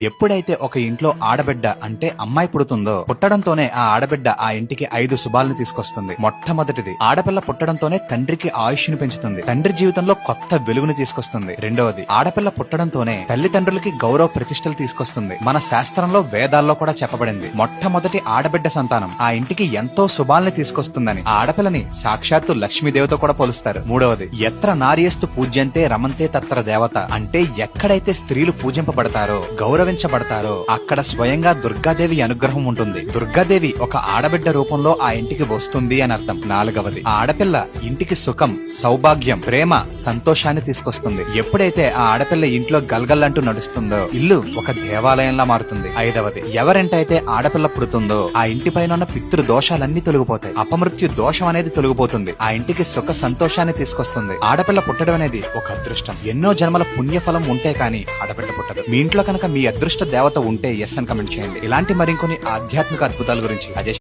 ఎప్పుడైతే ఒక ఇంట్లో ఆడబిడ్డ అంటే అమ్మాయి పుడుతుందో పుట్టడంతోనే ఆ ఆడబిడ్డ ఆ ఇంటికి 5 శుభాలను తీసుకొస్తుంది. మొట్టమొదటిది, ఆడపిల్ల పుట్టడంతోనే తండ్రికి ఆయుష్ను పెంచుతుంది. తండ్రి జీవితంలో కొత్త వెలుగును తీసుకొస్తుంది. రెండవది, ఆడపిల్ల పుట్టడంతోనే తల్లిదండ్రులకి గౌరవ ప్రతిష్టలు తీసుకొస్తుంది. మన శాస్త్రంలో వేదాల్లో కూడా చెప్పబడింది, మొట్టమొదటి ఆడబిడ్డ సంతానం ఆ ఇంటికి ఎంతో శుభాల్ని తీసుకొస్తుందని. ఆ ఆడపిల్లని సాక్షాత్తు లక్ష్మీదేవతో కూడా పోలుస్తారు. మూడవది, ఎత్ర నార్యస్తు పూజ్యంతే రమంతే తత్ర దేవత, అంటే ఎక్కడైతే స్త్రీలు పూజింపబడతారో గౌరవించబడతారో అక్కడ స్వయంగా దుర్గాదేవి అనుగ్రహం ఉంటుంది. దుర్గాదేవి ఒక ఆడబిడ్డ రూపంలో ఆ ఇంటికి వస్తుంది అని అర్థం. నాలుగవది, ఆ ఆడపిల్ల ఇంటికి సుఖం, సౌభాగ్యం, ప్రేమ, సంతోషాన్ని తీసుకొస్తుంది. ఎప్పుడైతే ఆ ఆడపిల్ల ఇంట్లో గల్గల్లంటూ నడుస్తుందో ఇల్లు ఒక దేవాలయంలా మారుతుంది. ఐదవది, ఎవరింటైతే ఆడపిల్ల పుడుతుందో ఆ ఇంటి పైన ఉన్న పితృ దోషాలన్నీ తొలగిపోతాయి. అపమృత్యు దోషం అనేది తొలగిపోతుంది. ఆ ఇంటికి సుఖ సంతోషాన్ని తీసుకొస్తుంది. ఆడపిల్ల పుట్టడం అనేది ఒక అదృష్టం. ఎన్నో జన్మల పుణ్యఫలం ఉంటే కానీ ఆడపిల్ల పుట్టదు. మీ ఇంట్లో కనుక మీ అదృష్ట దేవత ఉంటే ఎస్ అని కమెంట్ చేయండి. ఇలాంటి మరికొన్ని ఆధ్యాత్మిక అద్భుతాల గురించి అజయ్